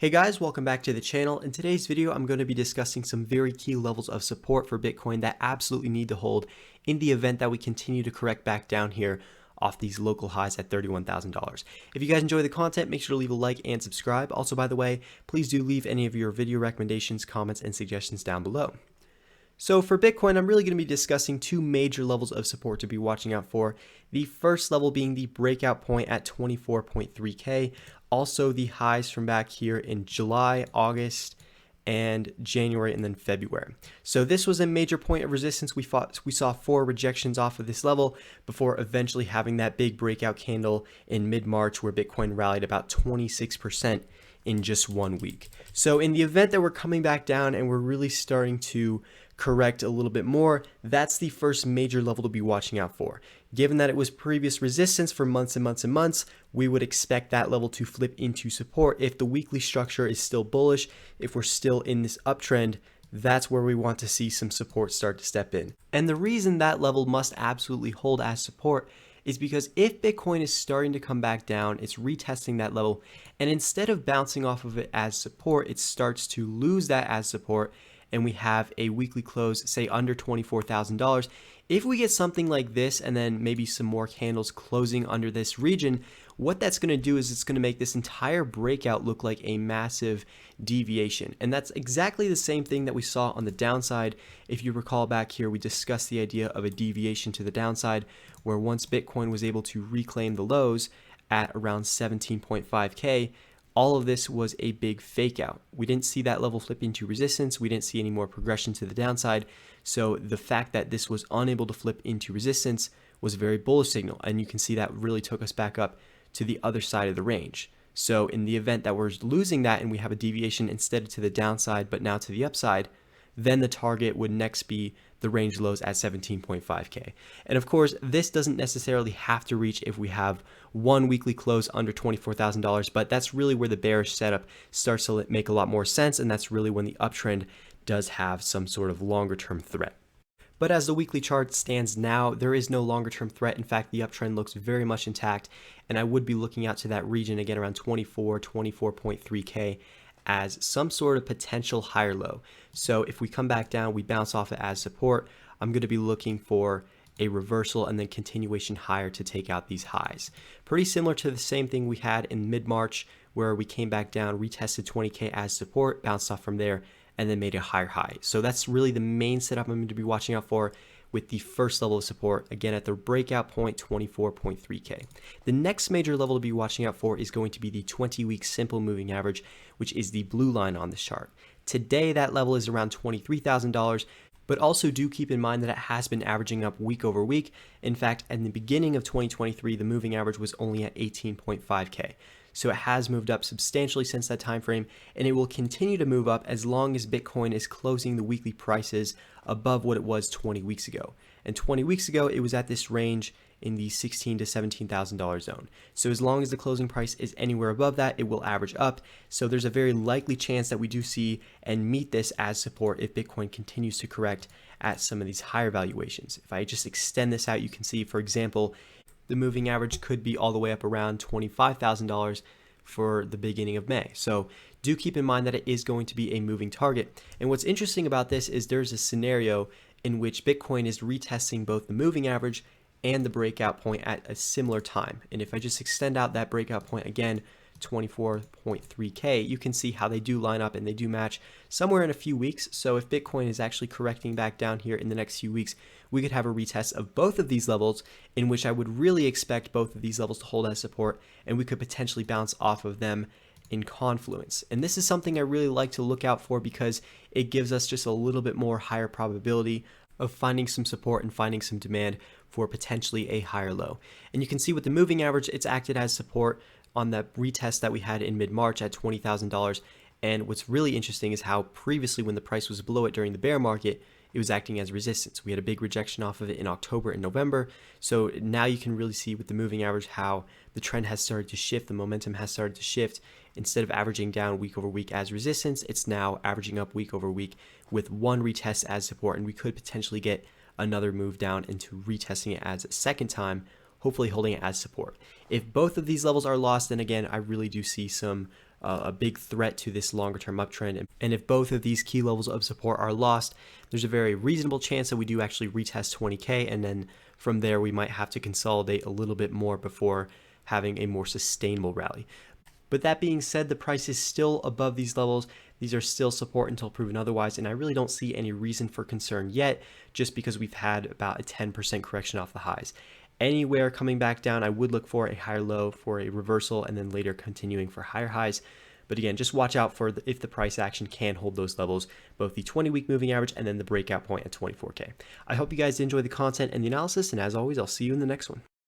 Hey guys, welcome back to the channel. In today's video, I'm going to be discussing some very key levels of support for Bitcoin that absolutely need to hold in the event that we continue to correct back down here off these local highs at $31,000. If you guys enjoy the content, make sure to leave a like and subscribe. Also, by the way, please do leave any of your video recommendations, comments, and suggestions down below. So for Bitcoin, I'm really going to be discussing two major levels of support to be watching out for. The first level being the breakout point at 24.3K, also the highs from back here in July, August, and January, and then February. So this was a major point of resistance. We saw 4 rejections off of this level before eventually having that big breakout candle in mid-March where Bitcoin rallied about 26% in just 1 week. So in the event that we're coming back down and we're really starting to correct a little bit more, that's the first major level to be watching out for. Given that it was previous resistance for months and months and months, we would expect that level to flip into support. If the weekly structure is still bullish, if we're still in this uptrend, that's where we want to see some support start to step in. And the reason that level must absolutely hold as support is because if Bitcoin is starting to come back down, it's retesting that level, and instead of bouncing off of it as support, it starts to lose that as support, and we have a weekly close, say under $24,000. If we get something like this and then maybe some more candles closing under this region, what that's going to do is it's going to make this entire breakout look like a massive deviation. And that's exactly the same thing that we saw on the downside. If you recall back here, we discussed the idea of a deviation to the downside, where once Bitcoin was able to reclaim the lows at around 17.5K, all of this was a big fake out. We didn't see that level flip into resistance. We didn't see any more progression to the downside. So the fact that this was unable to flip into resistance was a very bullish signal. And you can see that really took us back up to the other side of the range. So in the event that we're losing that and we have a deviation instead of to the downside, but now to the upside, then the target would next be the range lows at 17.5K. And of course, this doesn't necessarily have to reach if we have one weekly close under $24,000, but that's really where the bearish setup starts to make a lot more sense, and that's really when the uptrend does have some sort of longer term threat. But as the weekly chart stands now, there is no longer term threat. In fact, the uptrend looks very much intact, and I would be looking out to that region again around 24.3K as some sort of potential higher low. So if we come back down, we bounce off it as support, I'm going to be looking for a reversal and then continuation higher to take out these highs. Pretty similar to the same thing we had in mid-March, where we came back down, retested 20K as support, bounced off from there, and then made a higher high. So that's really the main setup I'm going to be watching out for with the first level of support, again at the breakout point 24.3K. The next major level to be watching out for is going to be the 20-week simple moving average, which is the blue line on this chart. Today, that level is around $23,000, but also do keep in mind that it has been averaging up week over week. In fact, in the beginning of 2023, the moving average was only at 18.5K. So it has moved up substantially since that time frame, and it will continue to move up as long as Bitcoin is closing the weekly prices above what it was 20 weeks ago. And 20 weeks ago, it was at this range in the $16,000 to $17,000 zone. So as long as the closing price is anywhere above that, it will average up. So there's a very likely chance that we do see and meet this as support if Bitcoin continues to correct at some of these higher valuations. If I just extend this out, you can see, for example, the moving average could be all the way up around $25,000 for the beginning of May. So do keep in mind that it is going to be a moving target. And what's interesting about this is there's a scenario in which Bitcoin is retesting both the moving average and the breakout point at a similar time. And if I just extend out that breakout point again, 24.3K, you can see how they do line up and they do match somewhere in a few weeks. So if Bitcoin is actually correcting back down here in the next few weeks, we could have a retest of both of these levels, in which I would really expect both of these levels to hold as support, and we could potentially bounce off of them in confluence. And this is something I really like to look out for because it gives us just a little bit more higher probability of finding some support and finding some demand for potentially a higher low. And you can see with the moving average, it's acted as support on that retest that we had in mid-March at $20,000. And what's really interesting is how previously, when the price was below it during the bear market, it was acting as resistance. We had a big rejection off of it in October and November. So now you can really see with the moving average how the trend has started to shift, the momentum has started to shift. Instead of averaging down week over week as resistance, it's now averaging up week over week with one retest as support, and we could potentially get another move down into retesting it as a second time, hopefully holding it as support. If both of these levels are lost, then again, I really do see some a big threat to this longer term uptrend. And if both of these key levels of support are lost, there's a very reasonable chance that we do actually retest 20K, and then from there we might have to consolidate a little bit more before having a more sustainable rally. But that being said, the price is still above these levels. These are still support until proven otherwise, and I really don't see any reason for concern yet, just because we've had about a 10% correction off the highs. Anywhere coming back down, I would look for a higher low for a reversal, and then later continuing for higher highs. But again, just watch out for if the price action can hold those levels, both the 20-week moving average and then the breakout point at 24K. I hope you guys enjoy the content and the analysis, and as always, I'll see you in the next one.